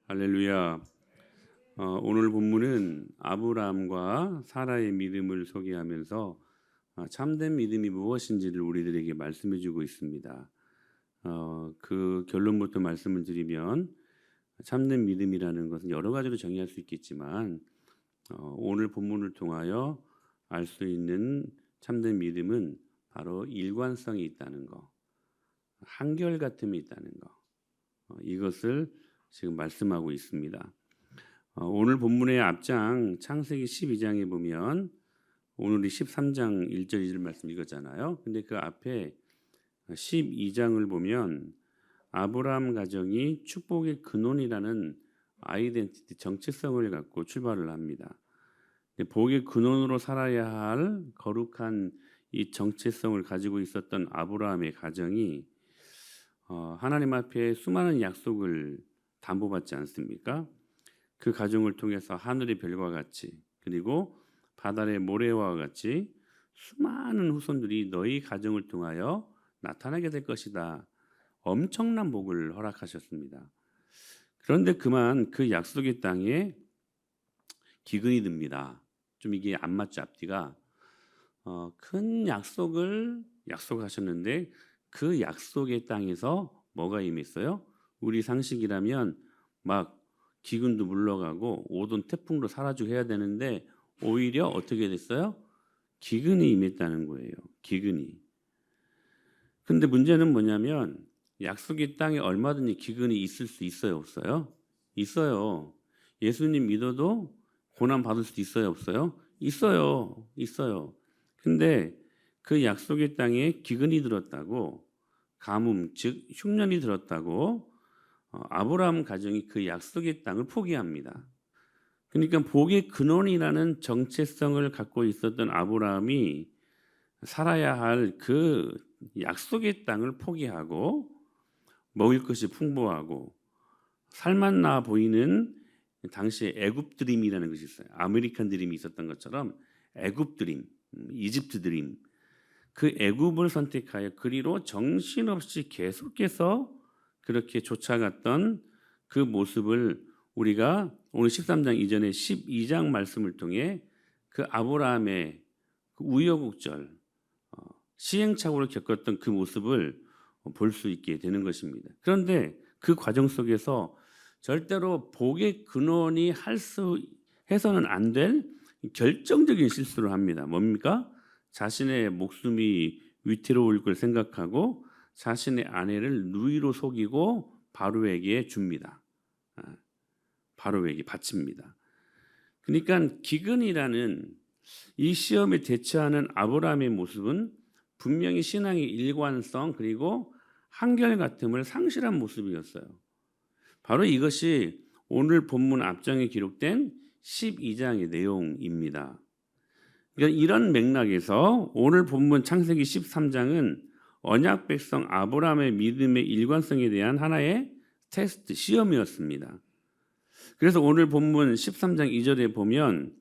할렐루야. 오늘 본문은 아브라함과 사라의 믿음을 소개하면서 참된 믿음이 무엇인지를 우리들에게 말씀해주고 있습니다. 그 결론부터 말씀을 드리면 참된 믿음이라는 것은 여러 가지로 정의할 수 있겠지만 오늘 본문을 통하여 알 수 있는 참된 믿음은 바로 일관성이 있다는 것, 한결같음이 있다는 것, 이것을 지금 말씀하고 있습니다. 오늘 본문의 앞장 창세기 12장에 보면 오늘이 13장 1절 2절 말씀 읽었잖아요. 근데 그 앞에 12장을 보면 아브라함 가정이 축복의 근원이라는 아이덴티티 정체성을 갖고 출발을 합니다. 복의 근원으로 살아야 할 거룩한 이 정체성을 가지고 있었던 아브라함의 가정이 하나님 앞에 수많은 약속을 담보받지 않습니까? 그 가정을 통해서 하늘의 별과 같이 그리고 바다의 모래와 같이 수많은 후손들이 너희 가정을 통하여 나타나게 될 것이다. 엄청난 복을 허락하셨습니다. 그런데 그만 그 약속의 땅에 기근이 듭니다. 좀 이게 안 맞죠, 앞뒤가. 큰 약속을 약속하셨는데 그 약속의 땅에서 뭐가 임했어요? 우리 상식이라면 막 기근도 물러가고 오던 태풍도 사라지고 해야 되는데 오히려 어떻게 됐어요? 기근이 임했다는 거예요. 기근이. 근데 문제는 뭐냐면 약속의 땅에 얼마든지 기근이 있을 수 있어요, 없어요? 있어요. 예수님 믿어도 고난 받을 수도 있어요, 없어요? 있어요. 있어요. 근데 그 약속의 땅에 기근이 들었다고, 가뭄 즉 흉년이 들었다고 아브라함 가정이 그 약속의 땅을 포기합니다. 그러니까 복의 근원이라는 정체성을 갖고 있었던 아브라함이 살아야 할 그 약속의 땅을 포기하고 먹을 것이 풍부하고 살맛나 보이는 당시에 애굽 드림이라는 것이 있어요. 아메리칸 드림이 있었던 것처럼 애굽 드림, 이집트 드림, 그 애굽을 선택하여 그리로 정신없이 계속해서 그렇게 쫓아갔던 그 모습을 우리가 오늘 13장 이전에 12장 말씀을 통해 그 아브라함의 그 우여곡절, 시행착오를 겪었던 그 모습을 볼 수 있게 되는 것입니다. 그런데 그 과정 속에서 절대로 복의 근원이 해서는 안 될 결정적인 실수를 합니다. 뭡니까? 자신의 목숨이 위태로울 걸 생각하고 자신의 아내를 누이로 속이고 바로에게 줍니다. 바로에게 바칩니다. 그러니까 기근이라는 이 시험에 대처하는 아브라함의 모습은 분명히 신앙의 일관성 그리고 한결같음을 상실한 모습이었어요. 바로 이것이 오늘 본문 앞장에 기록된 12장의 내용입니다. 그러니까 이런 맥락에서 오늘 본문 창세기 13장은 언약 백성 아브라함의 믿음의 일관성에 대한 하나의 테스트, 시험이었습니다. 그래서 오늘 본문 13장 2절에 보면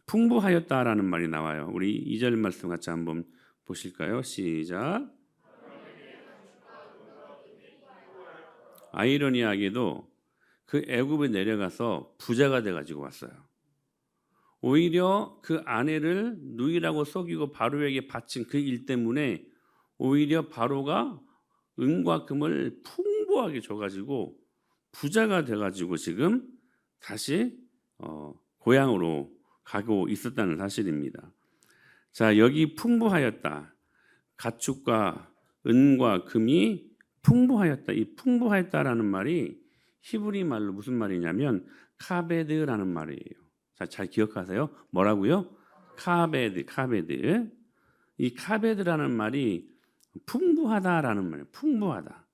풍부하였다라는 말이 나와요. 우리 2절 말씀 같이 한번 보실까요? 시작. 아이러니하게도 그 애굽에 내려가서 부자가 돼가지고 왔어요. 오히려 그 아내를 누이라고 속이고 바로에게 바친 그 일 때문에 오히려 바로가 은과 금을 풍부하게 줘가지고 부자가 돼가지고 지금 다시 고향으로 가고 있었다는 사실입니다. 자, 여기 풍부하였다. 가축과 은과 금이 풍부하였다. 이 풍부하였다라는 말이 히브리 말로 무슨 말이냐면 카베드라는 말이에요. 자, 잘 기억하세요. 뭐라고요? 카베드, 카베드. 이 카베드라는 말이 풍부하다라는 말이에요. 풍부하다.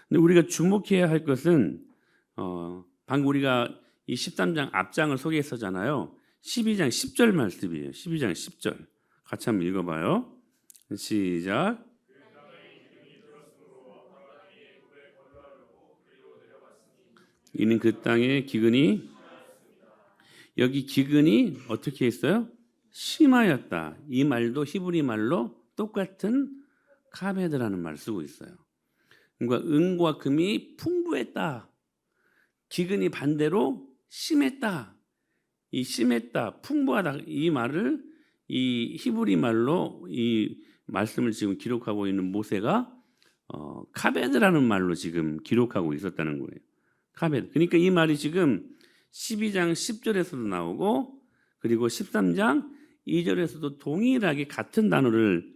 근데 우리가 주목해야 할 것은 방금 우리가 이 13장 앞장을 소개했었잖아요. 12장 10절 말씀이에요. 12장 10절. 같이 한번 읽어봐요. 시작. 이는 그 땅에 기근이 여기 기근이 어떻게 했어요? 심하였다. 이 말도 히브리 말로 똑같은 카베드라는 말을 쓰고 있어요. 그러니까 은과 금이 풍부했다. 기근이 반대로 심했다. 이 심했다, 풍부하다 이 말을 이 히브리 말로 이 말씀을 지금 기록하고 있는 모세가 카베드라는 말로 지금 기록하고 있었다는 거예요. 카베드. 그러니까 이 말이 지금 12장 10절에서도 나오고 그리고 13장 2절에서도 동일하게 같은 단어를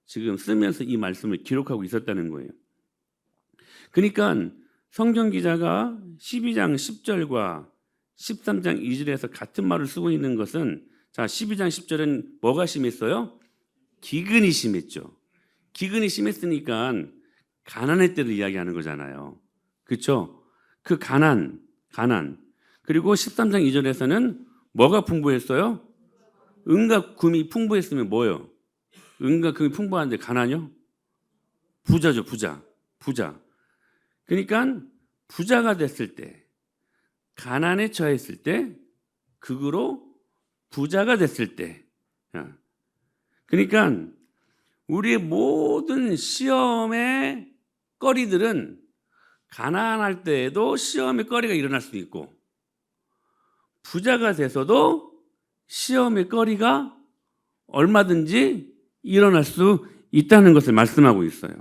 지금 쓰면서 이 말씀을 기록하고 있었다는 거예요. 그러니까 성경 기자가 12장 10절과 13장 2절에서 같은 말을 쓰고 있는 것은 자 12장 10절은 뭐가 심했어요? 기근이 심했죠. 기근이 심했으니까 가난의 때를 이야기하는 거잖아요. 그렇죠? 그 가난 그리고 13장 2절에서는 뭐가 풍부했어요? 은과 금이 풍부했으면 뭐예요? 은과 금이 풍부한데 가난이요? 부자죠. 부자. 그러니까 부자가 됐을 때 가난에 처했을 때 극으로 부자가 됐을 때 그러니까 우리의 모든 시험의 거리들은 가난할 때에도 시험의 거리가 일어날 수도 있고 부자가 돼서도 시험의 거리가 얼마든지 일어날 수 있다는 것을 말씀하고 있어요.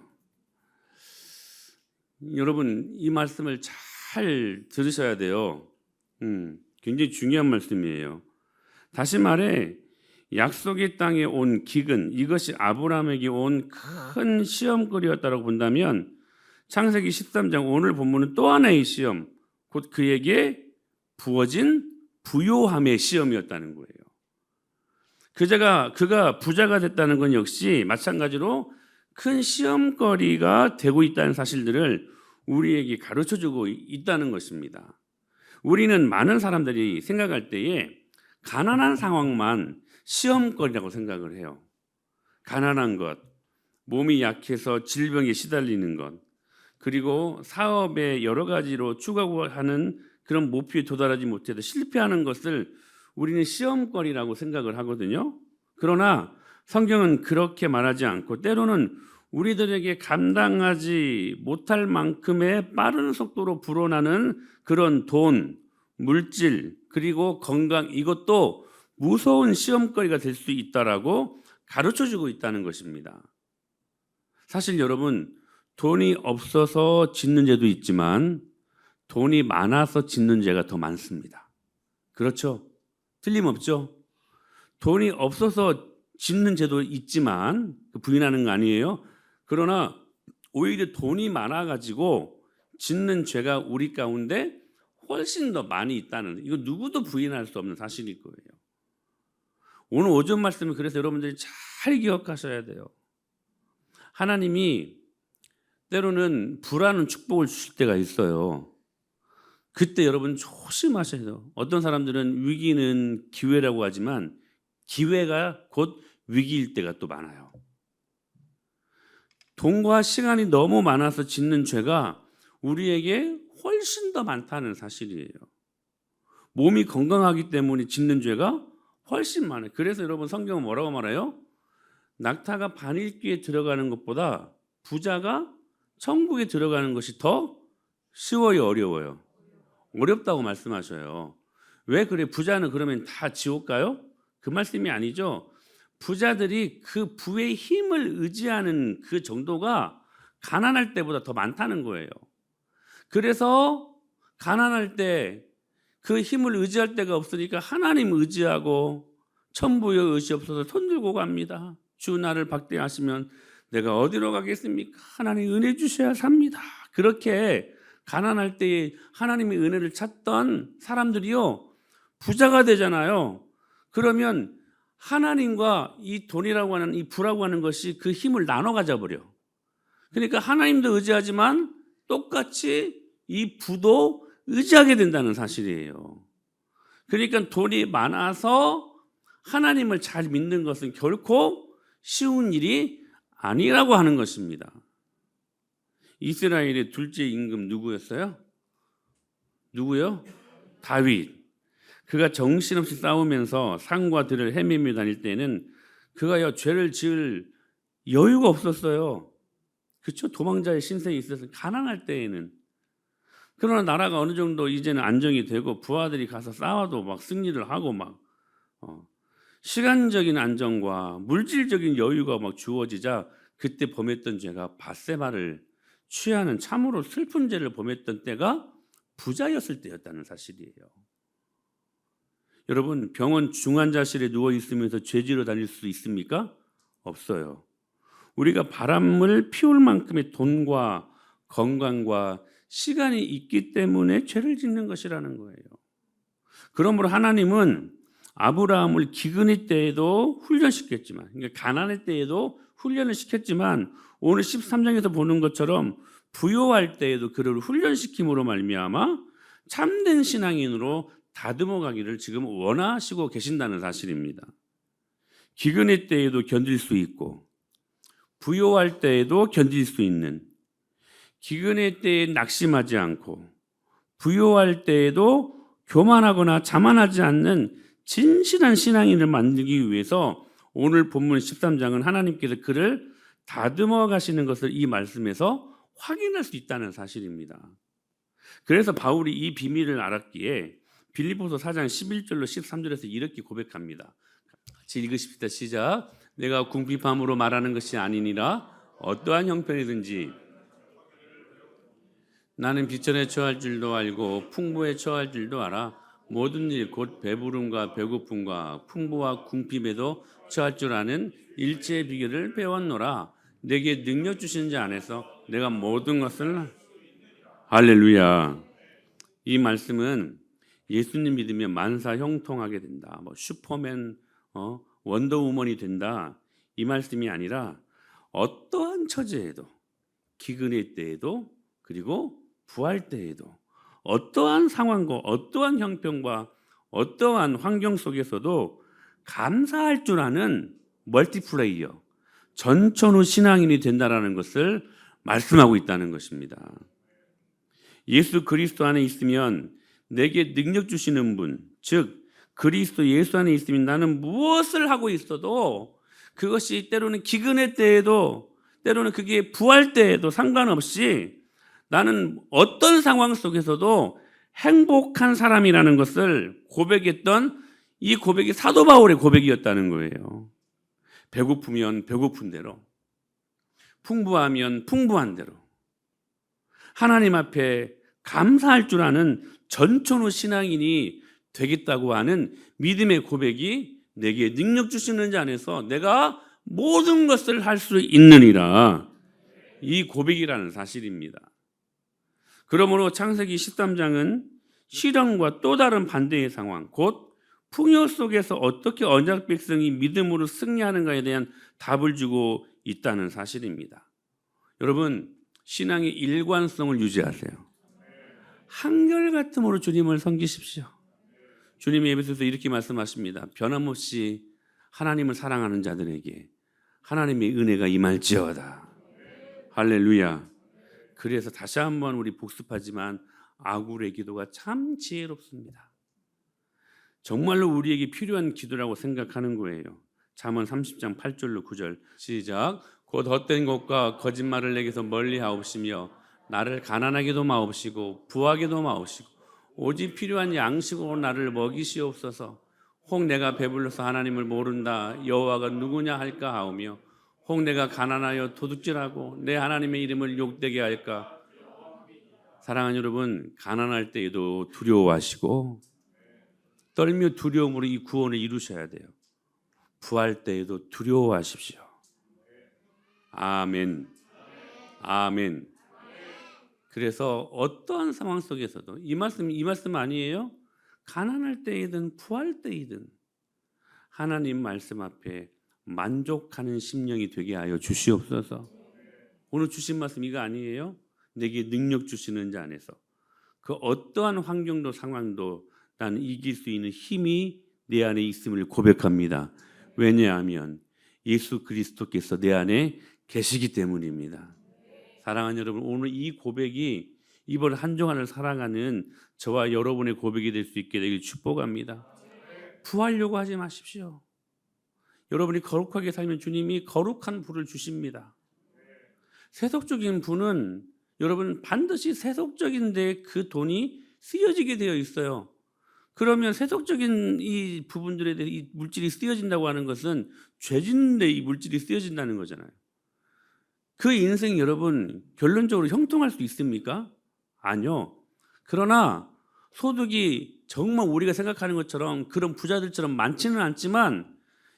여러분 이 말씀을 잘 들으셔야 돼요. 굉장히 중요한 말씀이에요. 다시 말해 약속의 땅에 온 기근 이것이 아브라함에게 온 큰 시험거리였다고 본다면 창세기 13장 오늘 본문은 또 하나의 시험 곧 그에게 부어진 부요함의 시험이었다는 거예요. 그가 부자가 됐다는 건 역시 마찬가지로 큰 시험거리가 되고 있다는 사실들을 우리에게 가르쳐주고 있다는 것입니다. 우리는 많은 사람들이 생각할 때에 가난한 상황만 시험거리라고 생각을 해요. 가난한 것, 몸이 약해서 질병에 시달리는 것, 그리고 사업에 여러 가지로 추구하는 그런 목표에 도달하지 못해서 실패하는 것을 우리는 시험거리라고 생각을 하거든요. 그러나 성경은 그렇게 말하지 않고 때로는 우리들에게 감당하지 못할 만큼의 빠른 속도로 불어나는 그런 돈, 물질, 그리고 건강 이것도 무서운 시험거리가 될 수 있다라고 가르쳐주고 있다는 것입니다. 사실 여러분 돈이 없어서 짓는 죄도 있지만 돈이 많아서 짓는 죄가 더 많습니다. 그렇죠? 틀림없죠? 돈이 없어서 짓는 죄도 있지만 부인하는 거 아니에요? 그러나 오히려 돈이 많아가지고 짓는 죄가 우리 가운데 훨씬 더 많이 있다는 이거 누구도 부인할 수 없는 사실일 거예요. 오늘 오전 말씀은 그래서 여러분들이 잘 기억하셔야 돼요. 하나님이 때로는 불하는 축복을 주실 때가 있어요. 그때 여러분 조심하셔야 돼요. 어떤 사람들은 위기는 기회라고 하지만 기회가 곧 위기일 때가 또 많아요. 돈과 시간이 너무 많아서 짓는 죄가 우리에게 훨씬 더 많다는 사실이에요. 몸이 건강하기 때문에 짓는 죄가 훨씬 많아요. 그래서 여러분 성경은 뭐라고 말해요? 낙타가 바늘귀에 들어가는 것보다 부자가 천국에 들어가는 것이 더 쉬워요, 어려워요? 어렵다고 말씀하셔요. 왜 그래? 부자는 그러면 다 지옥 가요? 그 말씀이 아니죠. 부자들이 그 부의 힘을 의지하는 그 정도가 가난할 때보다 더 많다는 거예요. 그래서 가난할 때 그 힘을 의지할 데가 없으니까 하나님 의지하고 천부의 의지 없어서 손 들고 갑니다. 주 나를 박대하시면 내가 어디로 가겠습니까? 하나님 은혜 주셔야 삽니다. 그렇게 가난할 때에 하나님의 은혜를 찾던 사람들이요 부자가 되잖아요. 그러면 하나님과 이 돈이라고 하는 이 부라고 하는 것이 그 힘을 나눠 가져버려. 그러니까 하나님도 의지하지만 똑같이 이 부도 의지하게 된다는 사실이에요. 그러니까 돈이 많아서 하나님을 잘 믿는 것은 결코 쉬운 일이 아니라고 하는 것입니다. 이스라엘의 둘째 임금 누구였어요? 누구요? 다윗. 그가 정신없이 싸우면서 산과 들을 헤매며 다닐 때는 그가 죄를 지을 여유가 없었어요. 그렇죠? 도망자의 신세에 있어서 가난할 때에는. 그러나 나라가 어느 정도 이제는 안정이 되고 부하들이 가서 싸워도 막 승리를 하고 막 시간적인 안정과 물질적인 여유가 막 주어지자 그때 범했던 죄가 밧세바를 취하는 참으로 슬픈 죄를 범했던 때가 부자였을 때였다는 사실이에요. 여러분, 병원 중환자실에 누워 있으면서 죄지러 다닐 수 있습니까? 없어요. 우리가 바람을 피울 만큼의 돈과 건강과 시간이 있기 때문에 죄를 짓는 것이라는 거예요. 그러므로 하나님은 아브라함을 기근의 때에도 훈련시켰지만, 그러니까 가난의 때에도 훈련을 시켰지만, 오늘 13장에서 보는 것처럼 부요할 때에도 그를 훈련시킴으로 말미암아 참된 신앙인으로 다듬어 가기를 지금 원하시고 계신다는 사실입니다. 기근의 때에도 견딜 수 있고 부요할 때에도 견딜 수 있는, 기근의 때에 낙심하지 않고 부요할 때에도 교만하거나 자만하지 않는 진실한 신앙인을 만들기 위해서 오늘 본문 13장은 하나님께서 그를 다듬어 가시는 것을 이 말씀에서 확인할 수 있다는 사실입니다. 그래서 바울이 이 비밀을 알았기에 빌립보서 4장 11절로 13절에서 이렇게 고백합니다. 같이 읽으십시다. 시작. 내가 궁핍함으로 말하는 것이 아니니라 어떠한 형편이든지 나는 비천에 처할 줄도 알고 풍부에 처할 줄도 알아. 모든 일 곧 배부름과 배고픔과 풍부와 궁핍에도 처할 줄 아는 일체의 비결을 배웠노라. 내게 능력 주시는 자 안에서 내가 모든 것을 할렐루야. 이 말씀은 예수님 믿으면 만사 형통하게 된다. 슈퍼맨, 원더우먼이 된다. 이 말씀이 아니라 어떠한 처지에도, 기근의 때에도, 그리고 부할 때에도, 어떠한 상황과 어떠한 형편과 어떠한 환경 속에서도 감사할 줄 아는 멀티플레이어, 전천후 신앙인이 된다라는 것을 말씀하고 있다는 것입니다. 예수 그리스도 안에 있으면 내게 능력 주시는 분, 즉 그리스도 예수 안에 있으면 나는 무엇을 하고 있어도 그것이 때로는 기근의 때에도, 때로는 그게 부할 때에도 상관없이 나는 어떤 상황 속에서도 행복한 사람이라는 것을 고백했던 이 고백이 사도 바울의 고백이었다는 거예요. 배고프면 배고픈 대로, 풍부하면 풍부한 대로, 하나님 앞에 감사할 줄 아는 전천후 신앙인이 되겠다고 하는 믿음의 고백이 내게 능력 주시는 자 안에서 내가 모든 것을 할 수 있느니라. 이 고백이라는 사실입니다. 그러므로 창세기 13장은 시련과 또 다른 반대의 상황, 곧 풍요 속에서 어떻게 언약 백성이 믿음으로 승리하는가에 대한 답을 주고 있다는 사실입니다. 여러분, 신앙의 일관성을 유지하세요. 한결같음으로 주님을 섬기십시오. 주님이 에베소서에서 이렇게 말씀하십니다. 변함없이 하나님을 사랑하는 자들에게 하나님의 은혜가 임할지어다. 할렐루야. 그래서 다시 한번 우리 복습하지만 아굴의 기도가 참 지혜롭습니다. 정말로 우리에게 필요한 기도라고 생각하는 거예요. 잠언 30장 8절로 9절 시작. 곧 헛된 것과 거짓말을 내게서 멀리하옵시며 나를 가난하게도 마옵시고 부하게도 마옵시고 오직 필요한 양식으로 나를 먹이시옵소서. 혹 내가 배불러서 하나님을 모른다 여호와가 누구냐 할까 하오며 혹 내가 가난하여 도둑질하고 내 하나님의 이름을 욕되게 할까. 사랑하는 여러분, 가난할 때에도 두려워하시고 떨며 두려움으로 이 구원을 이루셔야 돼요. 부할 때에도 두려워하십시오. 아멘. 아멘. 그래서 어떠한 상황 속에서도 이 말씀 아니에요? 가난할 때이든 부할 때이든 하나님 말씀 앞에 만족하는 심령이 되게 하여 주시옵소서. 오늘 주신 말씀 이거 아니에요? 내게 능력 주시는 자 안에서 그 어떠한 환경도 상황도 나는 이길 수 있는 힘이 내 안에 있음을 고백합니다. 왜냐하면 예수 그리스도께서 내 안에 계시기 때문입니다. 사랑하는 여러분, 오늘 이 고백이 이번 한 주간을 살아가는 저와 여러분의 고백이 될 수 있게 되길 축복합니다. 부하려고 하지 마십시오. 여러분이 거룩하게 살면 주님이 거룩한 부를 주십니다. 세속적인 부는 여러분 반드시 세속적인데 그 돈이 쓰여지게 되어 있어요. 그러면 세속적인 이 부분들에 대해 이 물질이 쓰여진다고 하는 것은 죄짓는데 이 물질이 쓰여진다는 거잖아요. 그 인생 여러분 결론적으로 형통할 수 있습니까? 아니요. 그러나 소득이 정말 우리가 생각하는 것처럼 그런 부자들처럼 많지는 않지만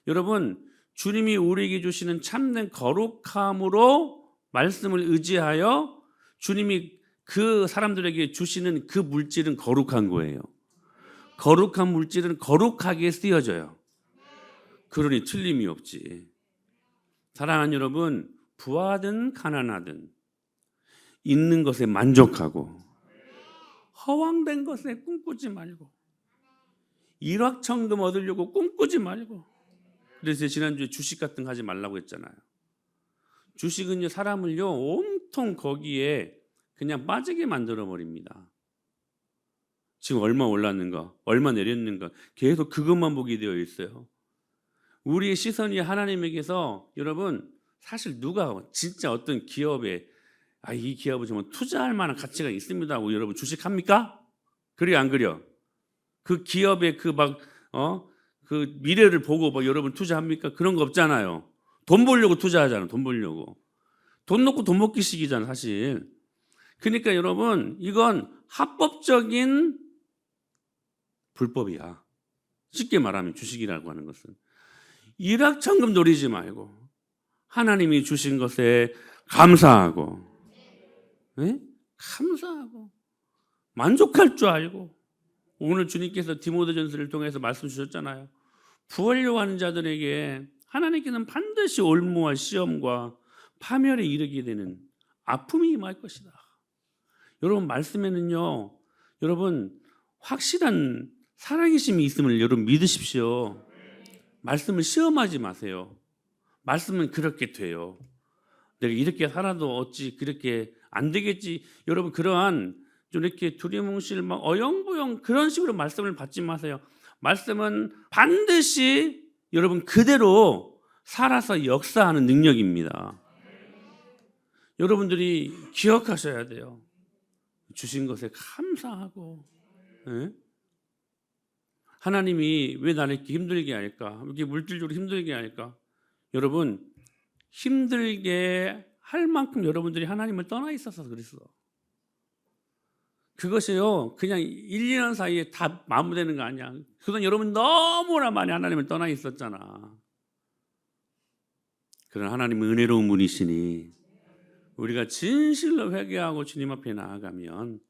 여러분 주님이 우리에게 주시는 참된 거룩함으로 말씀을 의지하여 주님이 그 사람들에게 주시는 그 물질은 거룩한 거예요. 거룩한 물질은 거룩하게 쓰여져요. 그러니 틀림이 없지. 사랑하는 여러분, 부하든 가난하든 있는 것에 만족하고 허황된 것에 꿈꾸지 말고 일확천금 얻으려고 꿈꾸지 말고. 그래서 지난주에 주식 같은 거 하지 말라고 했잖아요. 주식은요 사람을요 온통 거기에 그냥 빠지게 만들어 버립니다. 지금 얼마 올랐는가, 얼마 내렸는가 계속 그것만 보게 되어 있어요. 우리의 시선이 하나님에게서 여러분 사실 누가 진짜 어떤 기업에 이 기업은 정말 투자할 만한 가치가 있습니다 하고 여러분 주식합니까? 그래요 안 그래요? 그 기업의 그 미래를 보고 여러분 투자합니까? 그런 거 없잖아요. 돈 벌려고 투자하잖아요. 돈 벌려고. 돈 넣고 돈 먹기식이잖아요 사실. 그러니까 여러분 이건 합법적인 불법이야. 쉽게 말하면 주식이라고 하는 것은. 일확천금 노리지 말고 하나님이 주신 것에 감사하고 감사하고 만족할 줄 알고. 오늘 주님께서 디모데전서를 통해서 말씀 주셨잖아요. 부하려고 하는 자들에게 하나님께는 반드시 올무와 시험과 파멸에 이르게 되는 아픔이 임할 것이다. 여러분 말씀에는요 여러분 확실한 살아계심이 있음을 여러분 믿으십시오. 말씀을 시험하지 마세요. 말씀은 그렇게 돼요. 내가 이렇게 살아도 어찌 그렇게 안 되겠지. 여러분 그러한 좀 이렇게 두리뭉실 막 어영부영 그런 식으로 말씀을 받지 마세요. 말씀은 반드시 여러분 그대로 살아서 역사하는 능력입니다. 여러분들이 기억하셔야 돼요. 주신 것에 감사하고. 하나님이 왜 나를 이렇게 힘들게 할까? 이렇게 물질적으로 힘들게 할까? 여러분 힘들게 할 만큼 여러분들이 하나님을 떠나 있어서 그랬어. 그것이요 그냥 1, 2년 사이에 다 마무리되는 거 아니야. 그동안 여러분 너무나 많이 하나님을 떠나 있었잖아. 그런 하나님은 은혜로운 분이시니 우리가 진실로 회개하고 주님 앞에 나아가면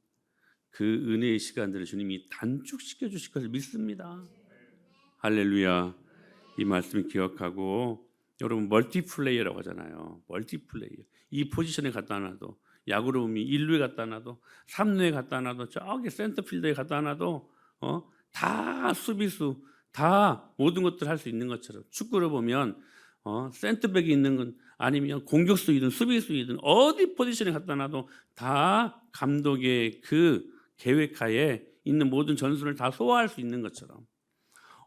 그 은혜의 시간들을 주님이 단축시켜 주실 것을 믿습니다. 할렐루야. 이 말씀을 기억하고 여러분 멀티플레이어라고 하잖아요. 멀티플레이어. 이 포지션에 갖다 놔도 야구로 보면 1루에 갖다 놔도 3루에 갖다 놔도 저기 센터필드에 갖다 놔도 다 수비수 다 모든 것들 할 수 있는 것처럼 축구를 보면 센터백이 있는 건 아니면 공격수이든 수비수이든 어디 포지션에 갖다 놔도 다 감독의 그 계획하에 있는 모든 전술을 다 소화할 수 있는 것처럼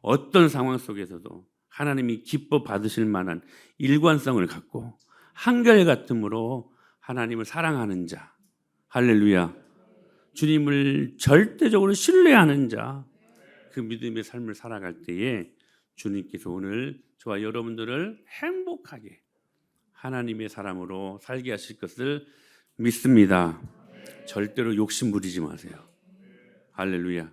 어떤 상황 속에서도 하나님이 기뻐 받으실 만한 일관성을 갖고 한결같음으로 하나님을 사랑하는 자, 할렐루야, 주님을 절대적으로 신뢰하는 자, 그 믿음의 삶을 살아갈 때에 주님께서 오늘 저와 여러분들을 행복하게 하나님의 사람으로 살게 하실 것을 믿습니다. 절대로 욕심 부리지 마세요. 할렐루야.